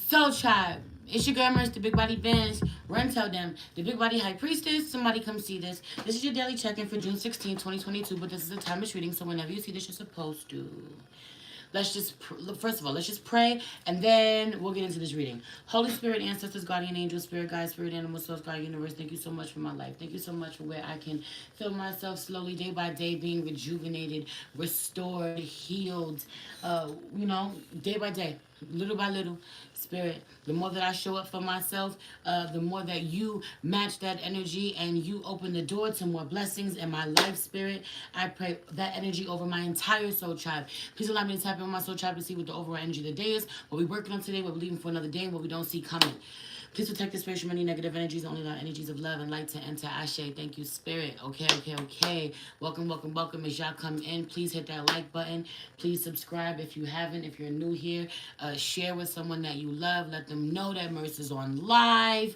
So, tribe, it's your girl Merce, the Big Body Benz. Run, tell them, the Big Body High Priestess. Somebody come see this. This is your daily check-in for June 16, 2022. But this is a timeless reading, so whenever you see this, you're supposed to. Let's just, first of all, let's just pray, and then we'll get into this reading. Holy Spirit, ancestors, guardian angels, spirit guides, spirit animal source, God, universe, thank you so much for my life. Thank you so much for where I can feel myself slowly, day by day, being rejuvenated, restored, healed, day by day, little by little. Spirit, the more that I show up for myself, the more that you match that energy and you open the door to more blessings in my life. Spirit, I pray that energy over my entire soul tribe. Please allow me to tap in my soul tribe to see what the overall energy of the day is, what we're working on today, what we're leaving for another day, and what we don't see coming. Please protect the spirit from any negative energies. Only allow energies of love and light to enter. Ashe. Thank you, Spirit. Okay. Welcome. As y'all come in, please hit that like button. Please subscribe if you haven't. If you're new here, share with someone that you love. Let them know that Merce is on live.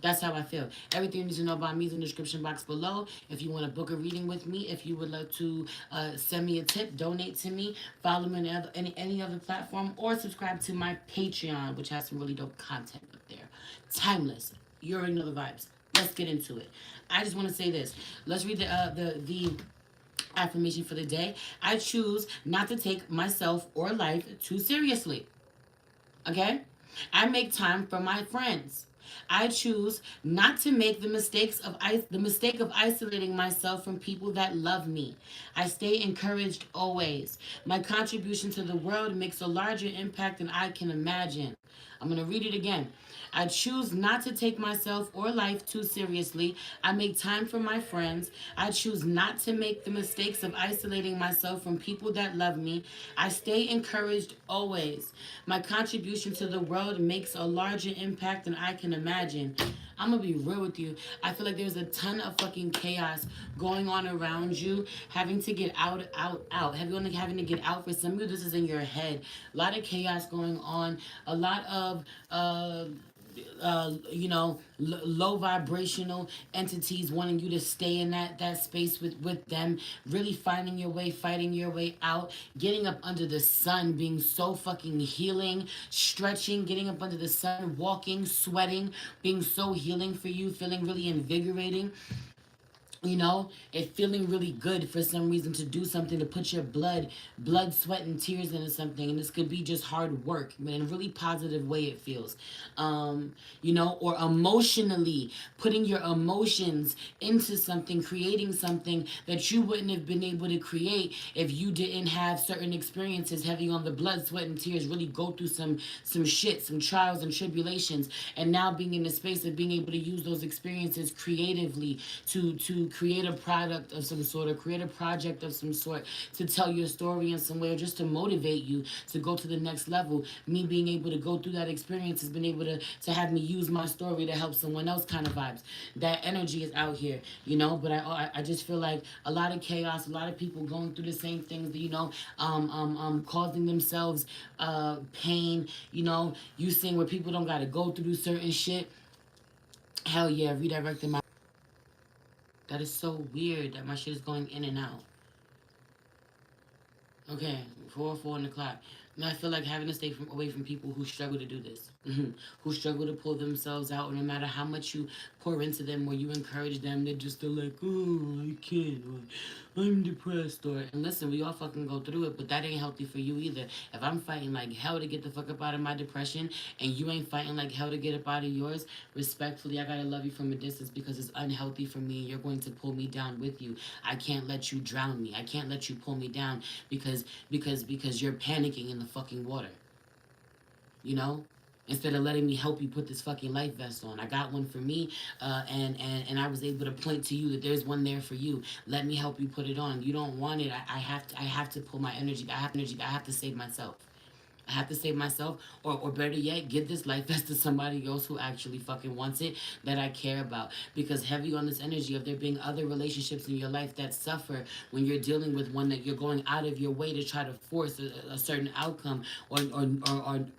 That's how I feel. Everything you need to know about me is in the description box below. If you want to book a reading with me, if you would like to send me a tip, donate to me, follow me on any other platform, or subscribe to my Patreon, which has some really dope content up there. Timeless. You already know the vibes. Let's get into it. I just want to say this. Let's read the affirmation for the day. I choose not to take myself or life too seriously. Okay? I make time for my friends. I choose not to make the mistake of isolating myself from people that love me. I stay encouraged always. My contribution to the world makes a larger impact than I can imagine. I'm going to read it again. I choose not to take myself or life too seriously. I make time for my friends. I choose not to make the mistakes of isolating myself from people that love me. I stay encouraged always. My contribution to the world makes a larger impact than I can imagine. I'm gonna be real with you. I feel like there's a ton of fucking chaos going on around you, having to get out. Having to get out. For some of you, this is in your head. A lot of chaos going on. A lot of low vibrational entities wanting you to stay in that space with them, really finding your way, fighting your way out, getting up under the sun, being so fucking healing, stretching, getting up under the sun, walking, sweating, being so healing for you, feeling really invigorating. It feeling really good for some reason to do something, to put your blood, sweat, and tears into something. And this could be just hard work, but in a really positive way it feels. Or emotionally putting your emotions into something, creating something that you wouldn't have been able to create if you didn't have certain experiences heavy on the blood, sweat, and tears, really go through some shit, some trials and tribulations, and now being in the space of being able to use those experiences creatively to create a product of some sort, or create a project of some sort, to tell your story in some way, or just to motivate you to go to the next level. Me being able to go through that experience has been able to have me use my story to help someone else, kind of vibes. That energy is out here, but I just feel like a lot of chaos, a lot of people going through the same things, causing themselves pain, you seeing where people don't gotta go through certain shit. Hell yeah, redirecting my. That is so weird that my shit is going in and out. Okay, 4 in the clock. And I feel like having to stay away from people who struggle to do this, who struggle to pull themselves out, and no matter how much you pour into them or you encourage them, they're just like, oh, I can't, or I'm depressed, and listen, we all fucking go through it, but that ain't healthy for you either. If I'm fighting like hell to get the fuck up out of my depression, and you ain't fighting like hell to get up out of yours, respectfully, I gotta love you from a distance, because it's unhealthy for me, and you're going to pull me down with you. I can't let you drown me. I can't let you pull me down because you're panicking in the fucking water. Instead of letting me help you put this fucking life vest on. I got one for me, and I was able to point to you that there's one there for you. Let me help you put it on. You don't want it. I have to pull my energy. I have to save myself. I have to save myself, or better yet, give this life vest to somebody else who actually fucking wants it, that I care about. Because heavy on this energy of there being other relationships in your life that suffer when you're dealing with one that you're going out of your way to try to force a certain outcome, or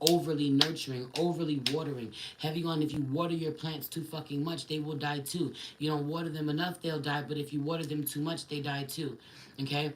overly nurturing, overly watering. Heavy on if you water your plants too fucking much, they will die too. You don't water them enough, they'll die, but if you water them too much, they die too. Okay?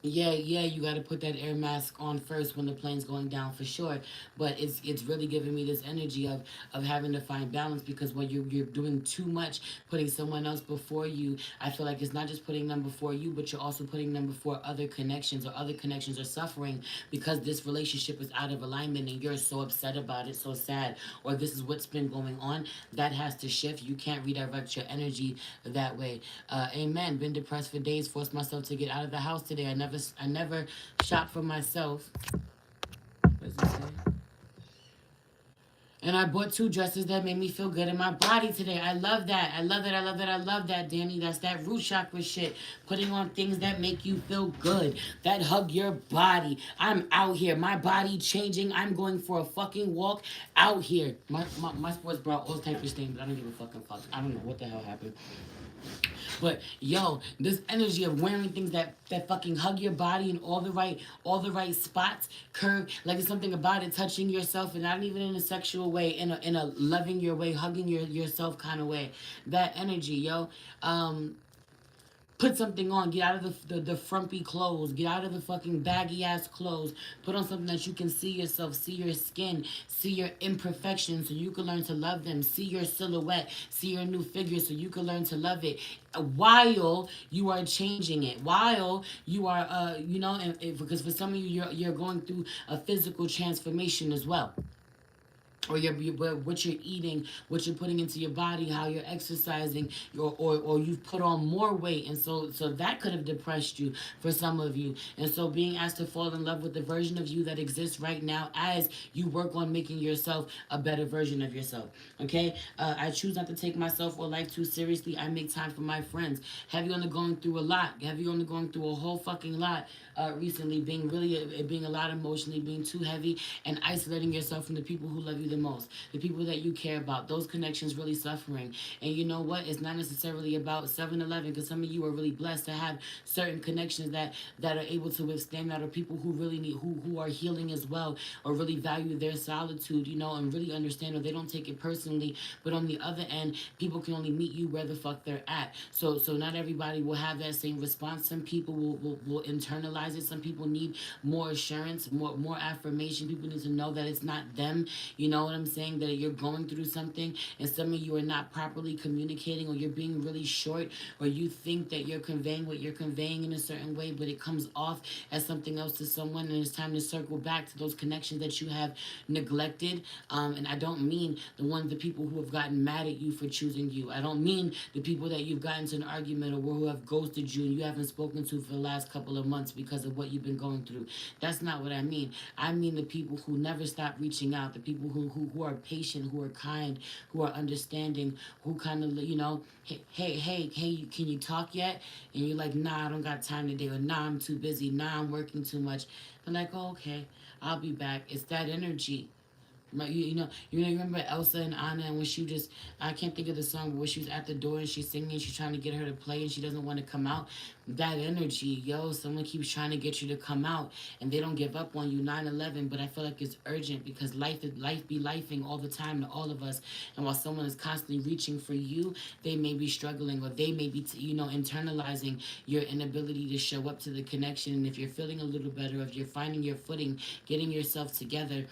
Yeah, you got to put that air mask on first when the plane's going down for sure. But it's really giving me this energy of having to find balance, because when you're doing too much, putting someone else before you, I feel like it's not just putting them before you, but you're also putting them before other connections, or other connections are suffering because this relationship is out of alignment and you're so upset about it, so sad, or this is what's been going on. That has to shift. You can't redirect your energy that way. Amen. Been depressed for days. Forced myself to get out of the house today. I never shop for myself. What does it say? And I bought two dresses that made me feel good in my body today. I love that. I love that. I love that. I love that, Danny. That's that root chakra shit. Putting on things that make you feel good. That hug your body. I'm out here. My body changing. I'm going for a fucking walk out here. My sports bra all type of stain, but I don't give a fucking fuck. I don't know what the hell happened. But yo, this energy of wearing things that fucking hug your body in all the right spots, curve, like it's something about it, touching yourself, and not even in a sexual way, in a loving your way, hugging yourself kind of way. That energy, yo. Put something on. Get out of the frumpy clothes. Get out of the fucking baggy ass clothes. Put on something that you can see yourself, see your skin, see your imperfections so you can learn to love them. See your silhouette, see your new figure so you can learn to love it. While you are changing it, while you are, because for some of you, you're going through a physical transformation as well, or what you're eating, what you're putting into your body, how you're exercising, or you've put on more weight, and so that could have depressed you for some of you. And so being asked to fall in love with the version of you that exists right now as you work on making yourself a better version of yourself. Okay, I choose not to take myself or life too seriously. I make time for my friends. Have you on the going through a lot? Have you on the going through a whole fucking lot? Recently, being a lot emotionally, being too heavy, and isolating yourself from the people who love you the most, the people that you care about. Those connections really suffering. And you know what? It's not necessarily about 7-Eleven, because some of you are really blessed to have certain connections that are able to withstand that, or people who really need, who are healing as well, or really value their solitude, and really understand, or they don't take it personally. But on the other end, people can only meet you where the fuck they're at. So not everybody will have that same response. Some people will internalize it. Some people need more assurance, more affirmation. People need to know that it's not them. You know what I'm saying? That you're going through something, and some of you are not properly communicating, or you're being really short, or you think that you're conveying what you're conveying in a certain way, but it comes off as something else to someone, and it's time to circle back to those connections that you have neglected. And I don't mean the people who have gotten mad at you for choosing you. I don't mean the people that you've gotten into an argument, or who have ghosted you and you haven't spoken to for the last couple of months because of what you've been going through. That's not what I mean. I mean the people who never stop reaching out, the people who are patient, who are kind, who are understanding, who kind of, hey, can you talk yet? And you're like, nah, I don't got time today, or nah, I'm too busy, nah, I'm working too much. I'm like, oh, okay, I'll be back. It's that energy. You remember Elsa and Anna, and when she just, I can't think of the song, but when she was at the door and she's singing, she's trying to get her to play and she doesn't want to come out. That energy, someone keeps trying to get you to come out, and they don't give up on you. 9/11, but I feel like it's urgent, because life be lifing all the time to all of us. And while someone is constantly reaching for you, they may be struggling, or they may be, internalizing your inability to show up to the connection. And if you're feeling a little better, if you're finding your footing, getting yourself together,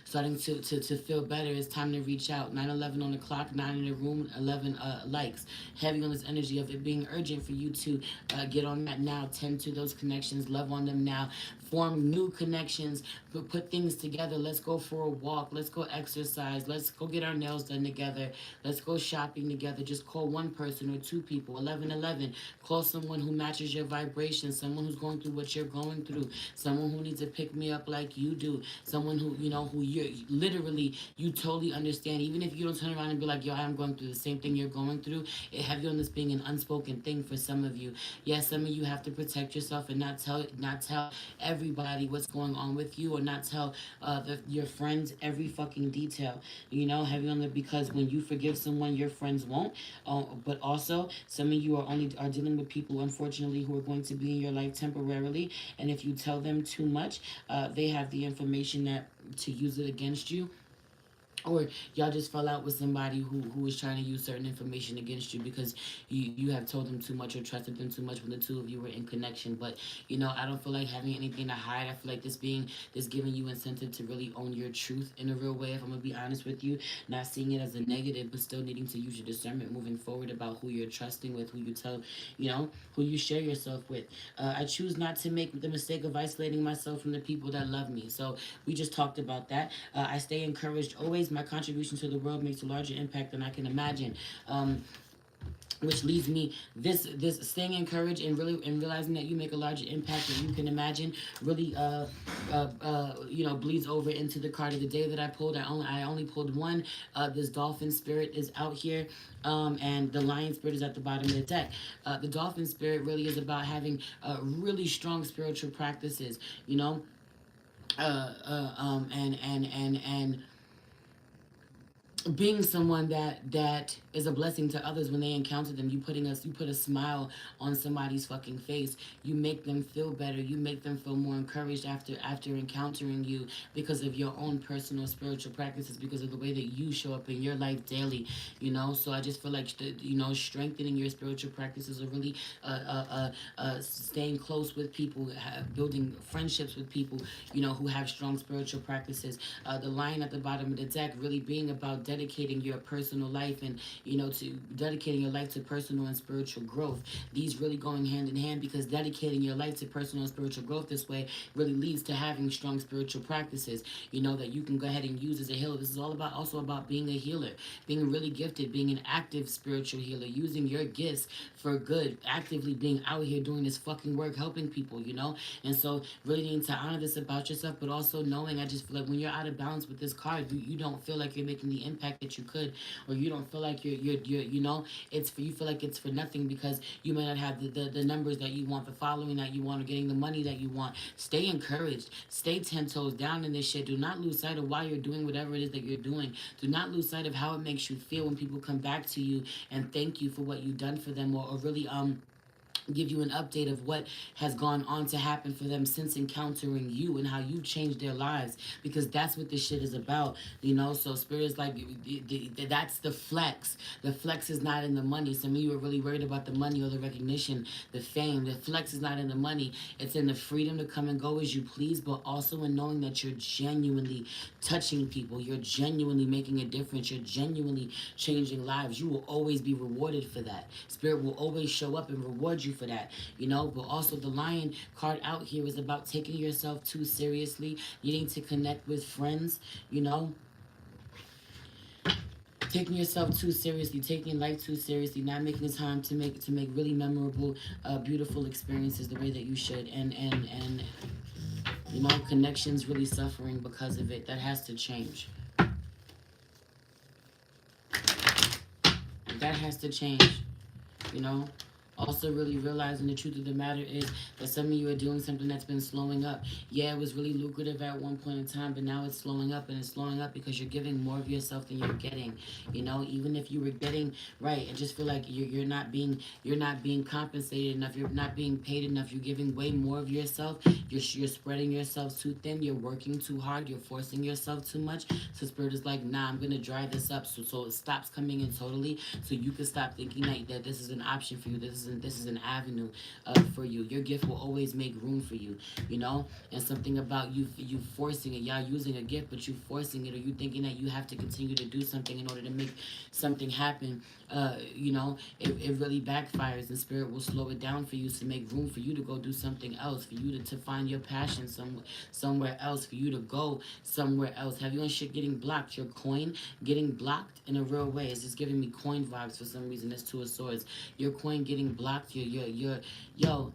starting to feel better, it's time to reach out. 9/11 on the clock, 9 in the room, 11 likes. Heavy on this energy of it being urgent for you to get on that now, tend to those connections, love on them now, form new connections, put things together. Let's go for a walk. Let's go exercise. Let's go get our nails done together. Let's go shopping together. Just call one person or two people. 1111. Call someone who matches your vibration, someone who's going through what you're going through, someone who needs to pick me up like you do, someone who who you're literally, you totally understand. Even if you don't turn around and be like, yo, I'm going through the same thing you're going through, it have you on this being an unspoken thing for some of you. Yes, some of you have to protect yourself and not tell everybody what's going on with you, or not tell your friends every fucking detail. Have you on the, because when you forgive someone, your friends won't. But also, some of you are dealing with people, unfortunately, who are going to be in your life temporarily, and if you tell them too much, they have the information that to use it against you, or y'all just fell out with somebody who was trying to use certain information against you because you have told them too much or trusted them too much when the two of you were in connection. But I don't feel like having anything to hide. I feel like this giving you incentive to really own your truth in a real way, if I'm gonna be honest with you. Not seeing it as a negative, but still needing to use your discernment moving forward about who you're trusting with, who you tell, who you share yourself with. I choose not to make the mistake of isolating myself from the people that love me. So we just talked about that. I stay encouraged always. My contribution to the world makes a larger impact than I can imagine. Which leads me, this staying encouraged and realizing that you make a larger impact than you can imagine really bleeds over into the card of the day that I pulled. I only pulled one. This dolphin spirit is out here, and the lion spirit is at the bottom of the deck. The dolphin spirit really is about having really strong spiritual practices, and being someone that is a blessing to others when they encounter them. You put a smile on somebody's fucking face. You make them feel better. You make them feel more encouraged after encountering you, because of your own personal spiritual practices, because of the way that you show up in your life daily. So I just feel like strengthening your spiritual practices, are really staying close with people, building friendships with people who have strong spiritual practices. The lion at the bottom of the deck really being about dedicating your personal life, and to dedicating your life to personal and spiritual growth. These really going hand in hand, because dedicating your life to personal and spiritual growth this way really leads to having strong spiritual practices that you can go ahead and use as a healer. This is also about being a healer, being really gifted, being an active spiritual healer, using your gifts for good, actively being out here doing this fucking work, helping people. And so really needing to honor this about yourself, but also knowing, I just feel like when you're out of balance with this card, you don't feel like you're making the impact that you could, or you don't feel like you're it's for, you feel like it's for nothing, because you may not have the numbers that you want, the following that you want, or getting the money that you want. Stay encouraged. Stay 10 toes down in this shit. Do not lose sight of why you're doing whatever it is that you're doing. Do not lose sight of how it makes you feel when people come back to you and thank you for what you've done for them, or really give you an update of what has gone on to happen for them since encountering you, and how you changed their lives, because that's what this shit is about. So spirit is like, that's the flex. The flex is not in the money. Some of you are really worried about the money or the recognition, the fame. The flex is not in the money. It's in the freedom to come and go as you please, but also in knowing that you're genuinely touching people, you're genuinely making a difference, you're genuinely changing lives. You will always be rewarded for that. Spirit will always show up and reward you for that. But also the lion card out here is about taking yourself too seriously, needing to connect with friends, taking yourself too seriously, taking life too seriously, not making the time to make really memorable, beautiful experiences the way that you should, and connections really suffering because of it. That has to change. That has to change. Also really realizing the truth of the matter is that some of you are doing something that's been slowing up. Yeah, it was really lucrative at one point in time, but now it's slowing up, and it's slowing up because you're giving more of yourself than you're getting. Even if you were getting right, I just feel like you're not being compensated enough. You're not being paid enough. You're giving way more of yourself. You're spreading yourself too thin. You're working too hard. You're forcing yourself too much. So spirit is like, nah, I'm gonna dry this up, so it stops coming in totally, so you can stop thinking that this is an option for you. This is an avenue for you. Your gift will always make room for you, and something about you forcing it. Y'all using a gift, but you forcing it, or you thinking that you have to continue to do something in order to make something happen. It really backfires, and spirit will slow it down for you to make room for you to go do something else, for you to find your passion somewhere else, for you to go somewhere else. Have you on shit getting blocked? Your coin getting blocked in a real way. It's just giving me coin vibes for some reason. That's Two of Swords. Your coin getting blocked. Yo,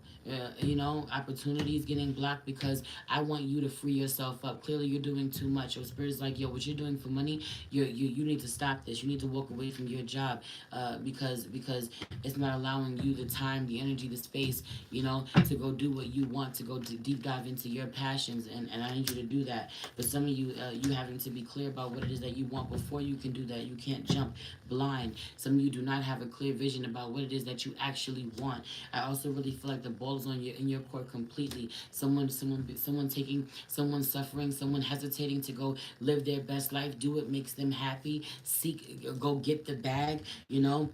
you know, opportunities getting blocked because I want you to free yourself up. Clearly, you're doing too much. Your spirit's like, yo, what you're doing for money, you need to stop this. You need to walk away from your job, because it's not allowing you the time, the energy, the space, you know, to go do what you want, to go deep dive into your passions, and I need you to do that. But some of you, you having to be clear about what it is that you want before you can do that. You can't jump blind. Some of you do not have a clear vision about what it is that you actually want. I also really feel like the ball is on your in your court completely. Someone taking, someone suffering, someone hesitating to go live their best life, do what makes them happy, seek, go get the bag, you know,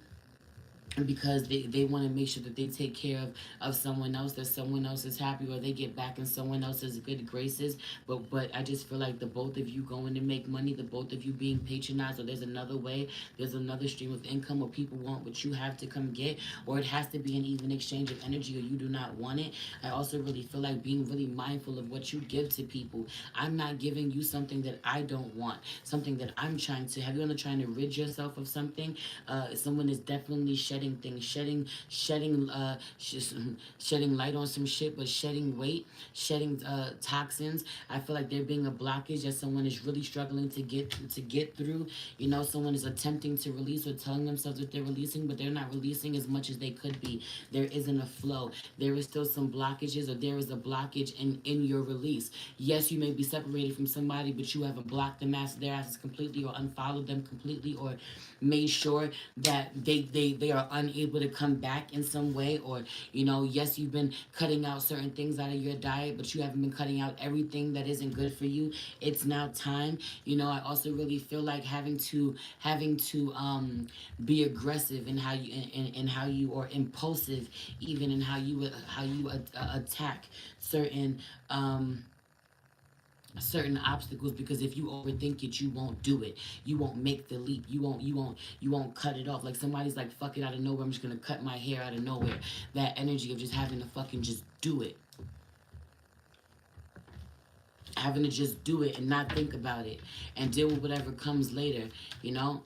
because they want to make sure that they take care of someone else, that someone else is happy, or they get back in someone else's good graces. But I just feel like the both of you going to make money, the both of you being patronized, or there's another way, there's another stream of income where people want what you have to come get, or it has to be an even exchange of energy, or you do not want it. I also really feel like being really mindful of what you give to people. I'm not giving you something that I don't want, something that I'm trying to have. You on trying to rid yourself of something. Someone is definitely shedding things, shedding light on some shit, but shedding weight, shedding toxins. I feel like there being a blockage that someone is really struggling to get through. You know, someone is attempting to release or telling themselves that they're releasing, but they're not releasing as much as they could be. There isn't a flow. There is still some blockages, or there is a blockage in your release. Yes, you may be separated from somebody, but you haven't blocked them as their asses completely, or unfollowed them completely, or made sure that they are unable to come back in some way. Or, you know, yes, you've been cutting out certain things out of your diet, but you haven't been cutting out everything that isn't good for you. It's now time. You know, I also really feel like having to be aggressive in how you in how you, or impulsive even in how you attack certain certain obstacles, because if you overthink it, you won't do it. You won't make the leap. You won't cut it off. Like somebody's like, fuck it, out of nowhere, I'm just gonna cut my hair out of nowhere. That energy of just having to fucking just do it, having to just do it and not think about it and deal with whatever comes later, you know.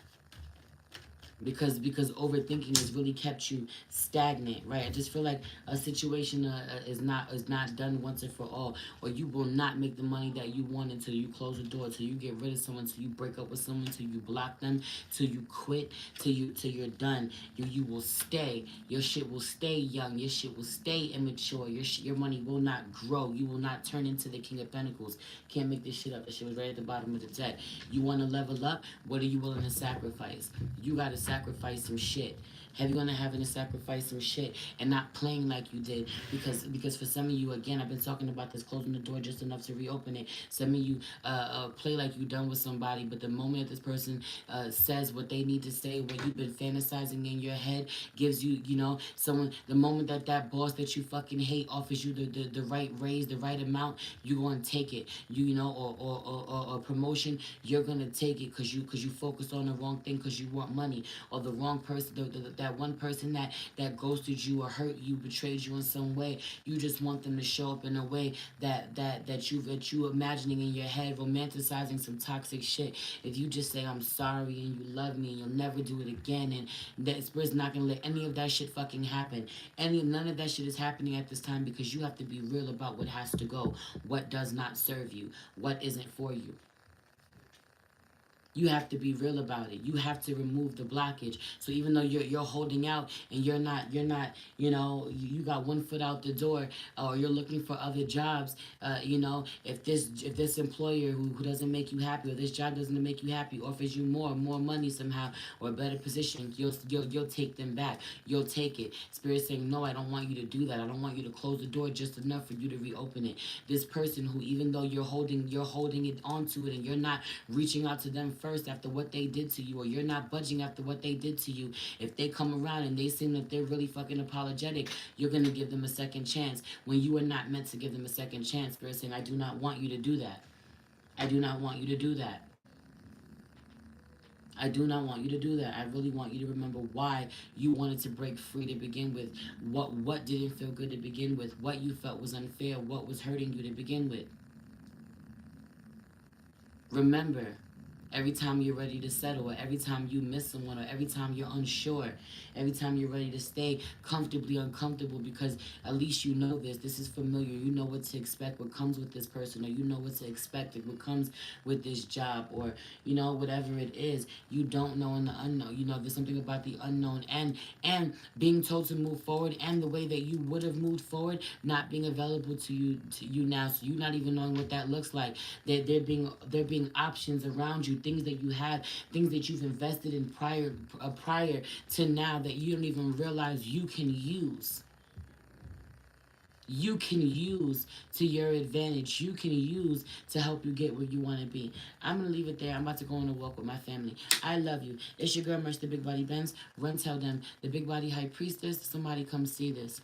Because overthinking has really kept you stagnant, right? I just feel like a situation is not done once and for all, or you will not make the money that you want until you close the door, till you get rid of someone, till you break up with someone, till you block them, till you quit, till you're done. You will stay. Your shit will stay young. Your shit will stay immature. Your money will not grow. You will not turn into the King of Pentacles. Can't make this shit up. That shit was right at the bottom of the deck. You want to level up? What are you willing to sacrifice? You got to sacrifice some shit. Have you gonna having to sacrifice some shit and not playing like you did? Because for some of you, again, I've been talking about this, closing the door just enough to reopen it. Some of you play like you done with somebody, but the moment that this person says what they need to say, what you've been fantasizing in your head, gives you, you know, someone, the moment that that boss that you fucking hate offers you the right raise, the right amount, you're gonna take it. You know, or promotion, you're gonna take it because you focus on the wrong thing, because you want money, or the wrong person, that one person that ghosted you or hurt you, betrayed you in some way. You just want them to show up in a way that you imagining in your head, romanticizing some toxic shit. If you just say I'm sorry and you love me and you'll never do it again, and that spirit's not gonna let any of that shit fucking happen. None of that shit is happening at this time, because you have to be real about what has to go, what does not serve you, what isn't for you. You have to be real about it. You have to remove the blockage. So even though you're holding out and you're not, you know, you got one foot out the door, or you're looking for other jobs, you know, if this employer who doesn't make you happy, or this job doesn't make you happy, offers you more money somehow, or a better position, you'll take them back. You'll take it. Spirit saying, no, I don't want you to do that. I don't want you to close the door just enough for you to reopen it. This person who, even though you're holding it onto it, and you're not reaching out to them first after what they did to you, or you're not budging after what they did to you, if they come around and they seem that they're really fucking apologetic, you're gonna give them a second chance when you are not meant to give them a second chance. Spirit saying, I do not want you to do that. I do not want you to do that. I do not want you to do that. I really want you to remember why you wanted to break free to begin with. What didn't feel good to begin with. What you felt was unfair. What was hurting you to begin with. Remember, Every time you're ready to settle, or every time you miss someone, or every time you're unsure, every time you're ready to stay comfortably uncomfortable, because at least you know this is familiar. You know what to expect, what comes with this person, or you know what to expect, like what comes with this job, or whatever it is. You don't know in the unknown. There's something about the unknown, and being told to move forward, and the way that you would have moved forward not being available to you now, so you not even knowing what that looks like. There being options around you, things that you have, things that you've invested in prior to now, that you don't even realize you can use to your advantage. You can use to help you get where you want to be. I'm gonna leave it there. I'm about to go on a walk with my family. I love you. It's your girl Merch, the Big Body Benz. Run tell them, the Big Body High Priestess. Somebody come see this.